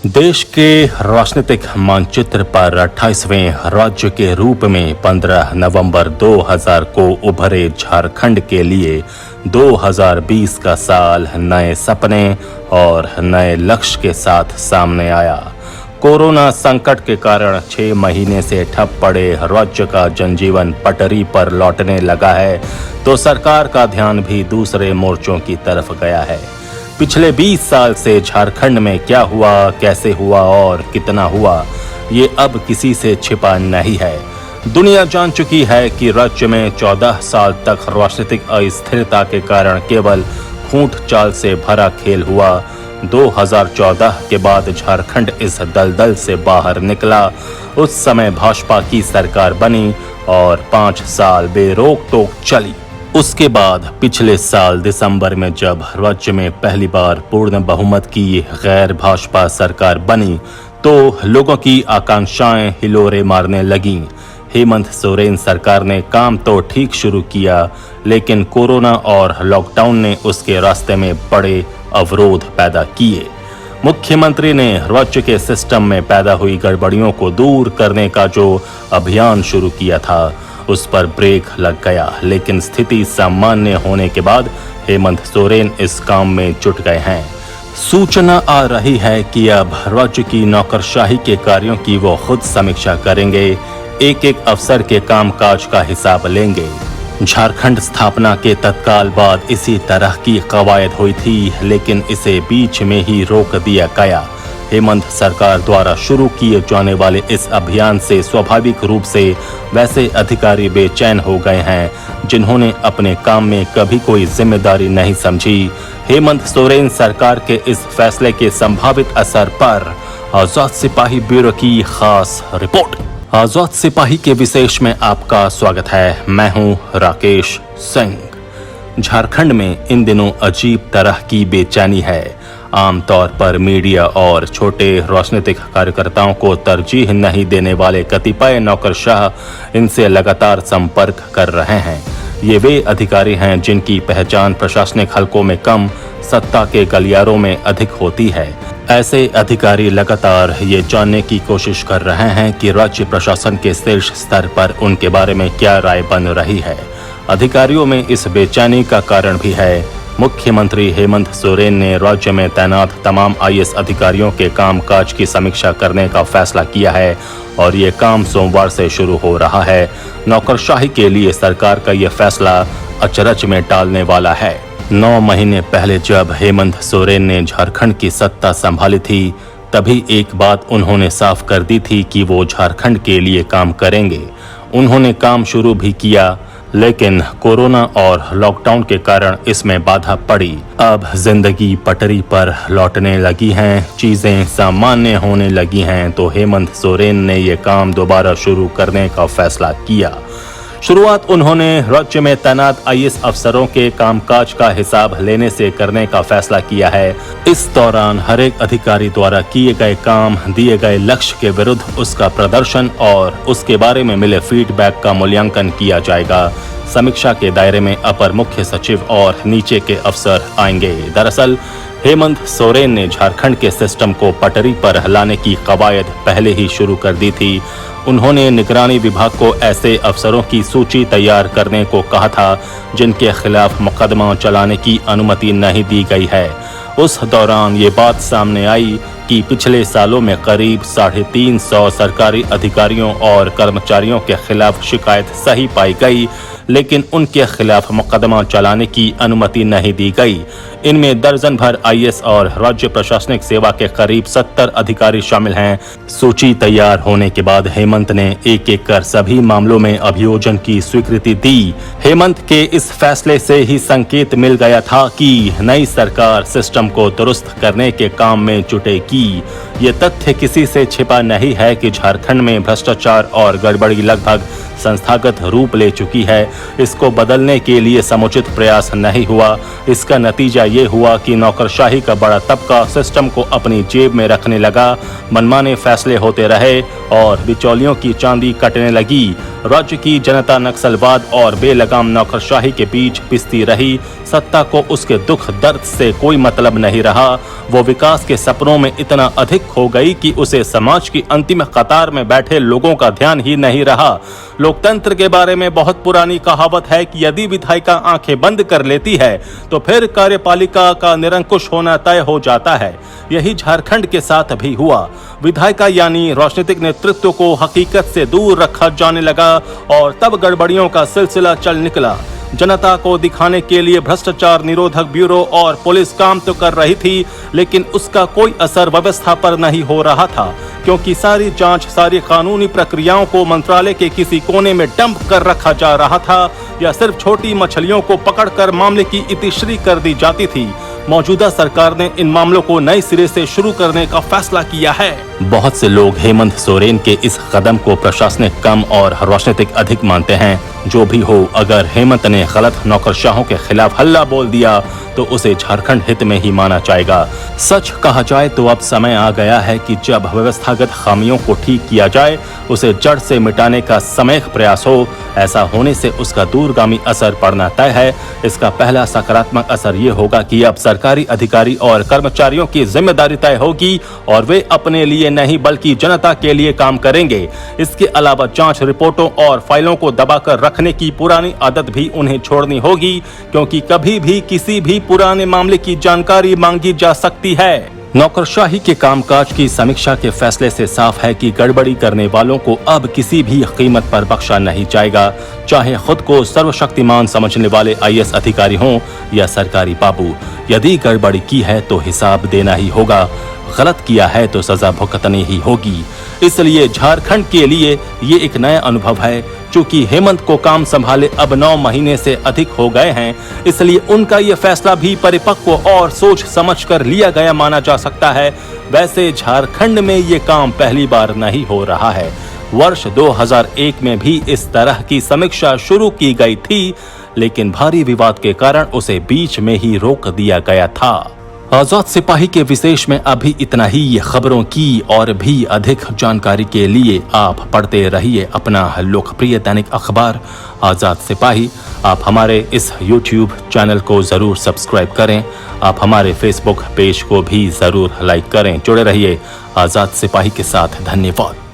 देश के राजनीतिक मानचित्र पर 28वें राज्य के रूप में 15 नवंबर 2000 को उभरे झारखंड के लिए 2020 का साल नए सपने और नए लक्ष्य के साथ सामने आया। कोरोना संकट के कारण 6 महीने से ठप पड़े राज्य का जनजीवन पटरी पर लौटने लगा है, तो सरकार का ध्यान भी दूसरे मोर्चों की तरफ गया है। पिछले 20 साल से झारखंड में क्या हुआ, कैसे हुआ और कितना हुआ, ये अब किसी से छिपा नहीं है। दुनिया जान चुकी है कि राज्य में 14 साल तक राजनीतिक अस्थिरता के कारण केवल खूंट चाल से भरा खेल हुआ। 2014 के बाद झारखंड इस दलदल से बाहर निकला। उस समय भाजपा की सरकार बनी और 5 साल बेरोक टोक चली। उसके बाद पिछले साल दिसंबर में जब राज्य में पहली बार पूर्ण बहुमत की गैर भाजपा सरकार बनी, तो लोगों की आकांक्षाएं हिलोरे मारने लगीं। हेमंत सोरेन सरकार ने काम तो ठीक शुरू किया, लेकिन कोरोना और लॉकडाउन ने उसके रास्ते में बड़े अवरोध पैदा किए। मुख्यमंत्री ने राज्य के सिस्टम में पैदा हुई गड़बड़ियों को दूर करने का जो अभियान शुरू किया था, उस पर ब्रेक लग गया। लेकिन स्थिति सामान्य होने के बाद हेमंत सोरेन इस काम में जुट गए हैं। सूचना आ रही है कि अब राज्य की नौकरशाही के कार्यों की वो खुद समीक्षा करेंगे, एक एक अफसर के कामकाज का हिसाब लेंगे। झारखंड स्थापना के तत्काल बाद इसी तरह की कवायद हुई थी, लेकिन इसे बीच में ही रोक दिया गया। हेमंत सरकार द्वारा शुरू किए जाने वाले इस अभियान से स्वाभाविक रूप से वैसे अधिकारी बेचैन हो गए हैं जिन्होंने अपने काम में कभी कोई जिम्मेदारी नहीं समझी। हेमंत सोरेन सरकार के इस फैसले के संभावित असर पर आजाद सिपाही ब्यूरो की खास रिपोर्ट। आजाद सिपाही के विशेष में आपका स्वागत है। मैं हूं राकेश सिंह। झारखंड में इन दिनों अजीब तरह की बेचैनी है। आमतौर पर मीडिया और छोटे राजनीतिक कार्यकर्ताओं को तरजीह नहीं देने वाले कतिपय नौकरशाह इनसे लगातार संपर्क कर रहे हैं। ये वे अधिकारी हैं जिनकी पहचान प्रशासनिक हलकों में कम, सत्ता के गलियारों में अधिक होती है। ऐसे अधिकारी लगातार ये जानने की कोशिश कर रहे हैं कि राज्य प्रशासन के शीर्ष स्तर पर उनके बारे में क्या राय बन रही है। अधिकारियों में इस बेचैनी का कारण भी है। मुख्यमंत्री हेमंत सोरेन ने राज्य में तैनात तमाम आईएएस अधिकारियों के कामकाज की समीक्षा करने का फैसला किया है और ये काम सोमवार से शुरू हो रहा है। नौकरशाही के लिए सरकार का यह फैसला अचरज में टालने वाला है। 9 महीने पहले जब हेमंत सोरेन ने झारखंड की सत्ता संभाली थी, तभी एक बात उन्होंने साफ कर दी थी कि वो झारखंड के लिए काम करेंगे। उन्होंने काम शुरू भी किया, लेकिन कोरोना और लॉकडाउन के कारण इसमें बाधा पड़ी। अब जिंदगी पटरी पर लौटने लगी हैं, चीजें सामान्य होने लगी हैं, तो हेमंत सोरेन ने ये काम दोबारा शुरू करने का फैसला किया। शुरुआत उन्होंने राज्य में तैनात आईएएस अफसरों के कामकाज का हिसाब लेने से करने का फैसला किया है। इस दौरान हर एक अधिकारी द्वारा किए गए काम, दिए गए लक्ष्य के विरुद्ध उसका प्रदर्शन और उसके बारे में मिले फीडबैक का मूल्यांकन किया जाएगा। समीक्षा के दायरे में अपर मुख्य सचिव और नीचे के अफसर आएंगे। दरअसल हेमंत सोरेन ने झारखंड के सिस्टम को पटरी पर लाने की कवायद पहले ही शुरू कर दी थी। उन्होंने निगरानी विभाग को ऐसे अफसरों की सूची तैयार करने को कहा था जिनके खिलाफ मुकदमा चलाने की अनुमति नहीं दी गई है। उस दौरान ये बात सामने आई कि पिछले सालों में करीब 350 सरकारी अधिकारियों और कर्मचारियों के खिलाफ शिकायत सही पाई गई, लेकिन उनके खिलाफ मुकदमा चलाने की अनुमति नहीं दी गई। इनमें दर्जन भर आईएएस और राज्य प्रशासनिक सेवा के करीब 70 अधिकारी शामिल हैं। सूची तैयार होने के बाद हेमंत ने एक एक कर सभी मामलों में अभियोजन की स्वीकृति दी। हेमंत के इस फैसले से ही संकेत मिल गया था कि नई सरकार सिस्टम को दुरुस्त करने के काम में जुटेगी। ये तथ्य किसी से छिपा नहीं है कि झारखंड में भ्रष्टाचार और गड़बड़ी लगभग संस्थागत रूप ले चुकी है। इसको बदलने के लिए समुचित प्रयास नहीं हुआ। इसका नतीजा ये हुआ कि नौकरशाही का बड़ा तबका सिस्टम को अपनी जेब में रखने लगा, मनमाने फैसले होते रहे और बिचौलियों की चांदी कटने लगी। राज्य की जनता नक्सलवाद और बेलगाम नौकरशाही के बीच पिसती रही। सत्ता को उसके दुख दर्द से कोई मतलब नहीं रहा। वो विकास के सपनों में इतना अधिक खो गई कि उसे समाज की अंतिम कतार में बैठे लोगों का ध्यान ही नहीं रहा। लोकतंत्र के बारे में बहुत पुरानी कहावत है कि यदि विधायिका आंखें बंद कर लेती है तो फिर कार्यपालिका का निरंकुश होना तय हो जाता है। यही झारखंड के साथ भी हुआ। विधायिका यानी राजनीतिक नेतृत्व को हकीकत से दूर रखा जाने लगा और तब गड़बड़ियों का सिलसिला चल निकला। जनता को दिखाने के लिए भ्रष्टाचार निरोधक ब्यूरो और पुलिस काम तो कर रही थी, लेकिन उसका कोई असर व्यवस्था पर नहीं हो रहा था, क्योंकि सारी जांच, सारी कानूनी प्रक्रियाओं को मंत्रालय के किसी कोने में डंप कर रखा जा रहा था या सिर्फ छोटी मछलियों को पकड़कर मामले की इतिश्री कर दी जाती थी। मौजूदा सरकार ने इन मामलों को नए सिरे से शुरू करने का फैसला किया है। बहुत से लोग हेमंत सोरेन के इस कदम को प्रशासनिक कम और राजनीतिक अधिक मानते हैं। जो भी हो, अगर हेमंत ने गलत नौकरशाहों के खिलाफ हल्ला बोल दिया तो उसे झारखंड हित में ही माना जाएगा। सच कहा जाए तो अब समय आ गया है कि जब व्यवस्थागत खामियों को ठीक किया जाए, उसे जड़ से मिटाने का सामूहिक प्रयास हो। ऐसा होने से उसका दूरगामी असर पड़ना तय है। इसका पहला सकारात्मक असर ये होगा कि अब सरकारी अधिकारी और कर्मचारियों की जिम्मेदारी तय होगी और वे अपने लिए नहीं बल्कि जनता के लिए काम करेंगे। इसके अलावा जांच रिपोर्टों और फाइलों को दबाकर रखने की पुरानी आदत भी उन्हें छोड़नी होगी, क्योंकि कभी भी किसी भी पुराने मामले की जानकारी मांगी जा सकती है। नौकरशाही के कामकाज की समीक्षा के फैसले से साफ है कि गड़बड़ी करने वालों को अब किसी भी कीमत पर बख्शा नहीं जाएगा, चाहे खुद को सर्वशक्तिमान समझने वाले आईएएस अधिकारी हों या सरकारी बाबू। यदि गड़बड़ी की है तो हिसाब देना ही होगा, गलत किया है तो सजा भुगतनी ही होगी। इसलिए झारखंड के लिए ये एक नया अनुभव है। चूंकि हेमंत को काम संभाले अब 9 महीने से अधिक हो गए हैं, इसलिए उनका ये फैसला भी परिपक्व और सोच समझकर लिया गया माना जा सकता है। वैसे झारखंड में ये काम पहली बार नहीं हो रहा है। वर्ष 2001 में भी इस तरह की समीक्षा शुरू की गई थी, लेकिन भारी विवाद के कारण उसे बीच में ही रोक दिया गया था। आजाद सिपाही के विशेष में अभी इतना ही। खबरों की और भी अधिक जानकारी के लिए आप पढ़ते रहिए अपना लोकप्रिय दैनिक अखबार आजाद सिपाही। आप हमारे इस YouTube चैनल को जरूर सब्सक्राइब करें। आप हमारे Facebook पेज को भी जरूर लाइक करें। जुड़े रहिए आजाद सिपाही के साथ। धन्यवाद।